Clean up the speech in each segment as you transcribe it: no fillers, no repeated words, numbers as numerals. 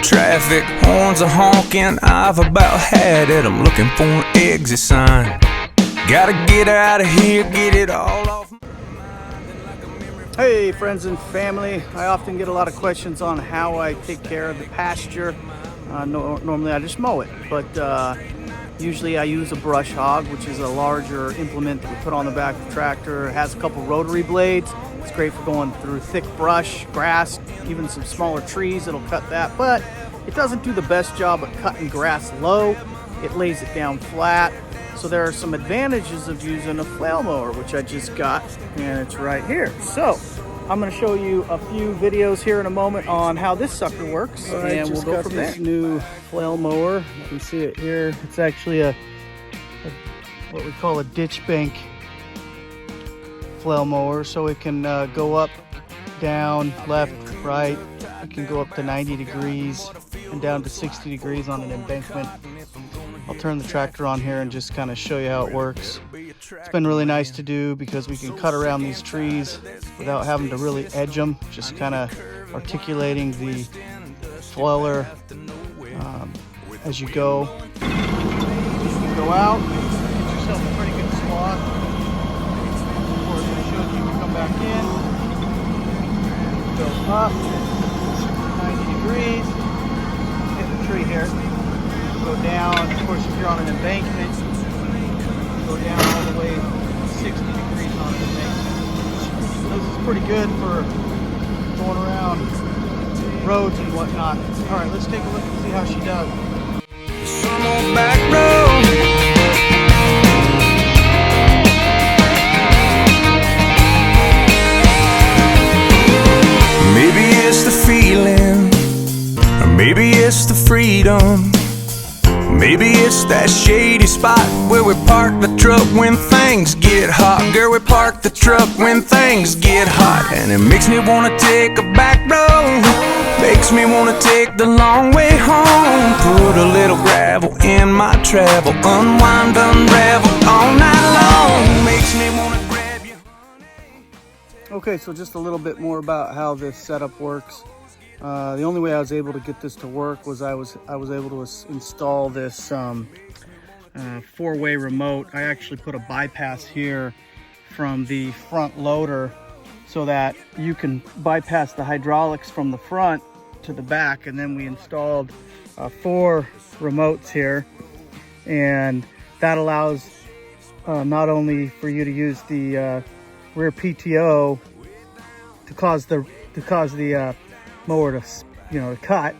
traffic, horns are honking, I've about had it. I'm looking for an exit sign. Gotta get out of here, get it all off. Hey friends and family, I often get a lot of questions on how I take care of the pasture. Normally I just mow it, but usually I use a brush hog, which is a larger implement that we put on the back of the tractor. It has a couple rotary blades. It's great for going through thick brush, grass, even some smaller trees. It'll cut that, but it doesn't do the best job at cutting grass low. It lays it down flat. So there are some advantages of using a flail mower, which I just got, and it's right here. So I'm going to show you a few videos here in a moment on how this sucker works, and we'll go from there. This new flail mower, you can see it here. It's actually a what we call a ditch bank flail mower, so it can go up, down, left, right. It can go up to 90 degrees and down to 60 degrees on an embankment. I'll turn the tractor on here and just kind of show you how it works. It's been really nice to do because we can cut around these trees without having to really edge them, just kind of articulating the flailer as you go. You go out, get yourself a pretty good swath. Of course, I showed you can come back in, go up 90 degrees, hit the tree here. Go down, of course, if you're on an embankment, go down all the way 60 degrees on an embankment. So this is pretty good for going around roads and whatnot. All right, let's take a look and see how she does. Some old back road. Maybe it's the feeling, or maybe it's the freedom. Maybe it's that shady spot where we park the truck when things get hot. Girl, we park the truck when things get hot. And it makes me wanna take a back road, makes me wanna take the long way home. Put a little gravel in my travel, unwind, unravel all night long. Makes me wanna grab you, honey. Okay, so just a little bit more about how this setup works. The only way I was able to get this to work was I was able to install this four-way remote. I actually put a bypass here from the front loader so that you can bypass the hydraulics from the front to the back, and then we installed 4 remotes here, and that allows not only for you to use the rear PTO to cause the mower to cut,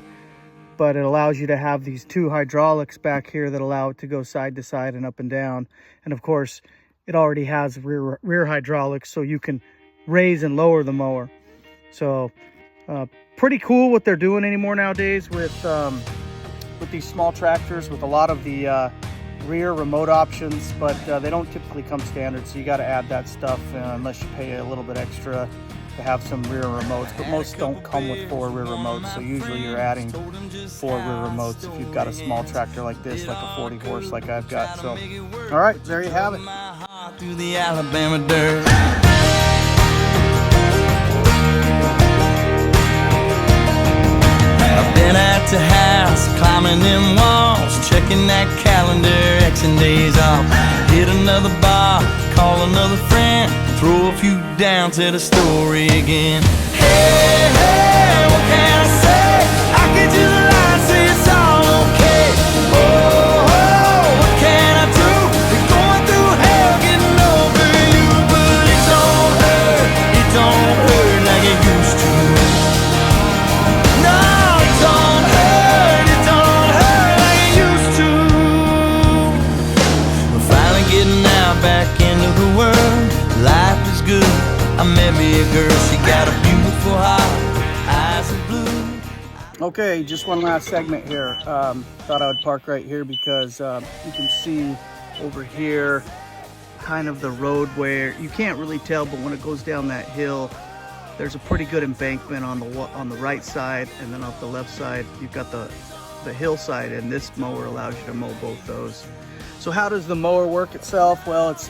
but it allows you to have these 2 hydraulics back here that allow it to go side to side and up and down. And of course, it already has rear hydraulics, so you can raise and lower the mower. So pretty cool what they're doing anymore nowadays with these small tractors, with a lot of the rear remote options, but they don't typically come standard, so you got to add that stuff unless you pay a little bit extra to have some rear remotes. But most don't come with 4 rear remotes, so usually you're adding 4 rear remotes if you've got a small tractor like this, like a 40 horse like I've got. So all right, there you have it. Through the Alabama dirt. I've been at the house, climbing them walls, checking that calendar, Xing days off. Hit another bar, call another friend, throw a few down to the story again. Hey, hey, what can I say? I can just lie and say it's all okay. Oh, oh, what can I do? We're going through hell, getting over you, but it don't hurt like it used to. No, it don't hurt like it used to. We're finally getting out back into the world. Life is good. I met me a girl, she got a beautiful heart, eyes of blue. Okay, just one last segment here. Thought I would park right here because you can see over here kind of the road where you can't really tell, but when it goes down that hill, there's a pretty good embankment on the right side, and then off the left side you've got the hillside, and this mower allows you to mow both those. So how does the mower work itself? Well, it's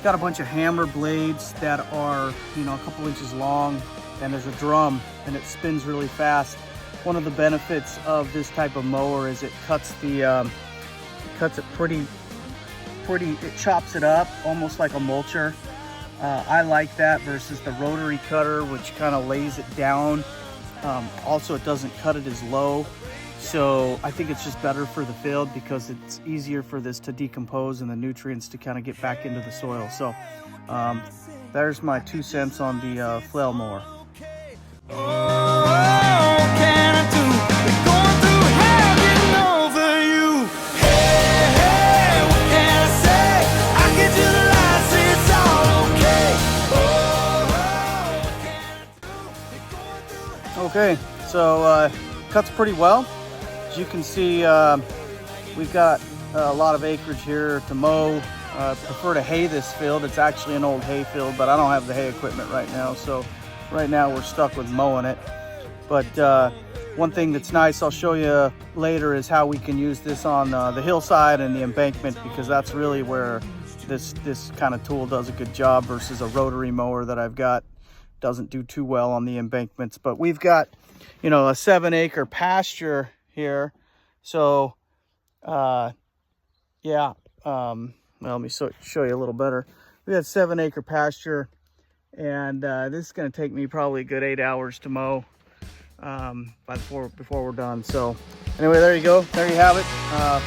got a bunch of hammer blades that are, a couple inches long, and there's a drum, and it spins really fast. one of the benefits of this type of mower is it cuts it pretty, it chops it up almost like a mulcher. I like that versus the rotary cutter, which kind of lays it down. Also, it doesn't cut it as low. So I think it's just better for the field because it's easier for this to decompose and the nutrients to kind of get back into the soil. So there's my 2 cents on the flail mower. Okay, so cuts pretty well. As you can see, we've got a lot of acreage here to mow. Prefer to hay this field. It's actually an old hay field, but I don't have the hay equipment right now, so right now we're stuck with mowing it. But one thing that's nice I'll show you later is how we can use this on the hillside and the embankment, because that's really where this kind of tool does a good job versus a rotary mower that I've got. Doesn't do too well on the embankments. But we've got, you know, a 7-acre pasture here. So yeah, well, let me show you a little better. We got 7-acre pasture, and this is going to take me probably a good 8 hours to mow before we're done. So anyway, there you go. There you have it. A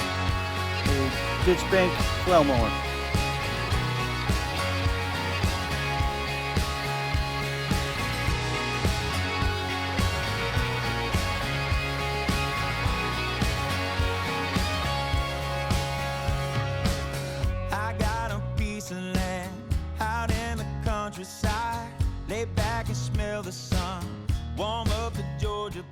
ditch bank flail mower. Lay back and smell the sun, warm up the Georgia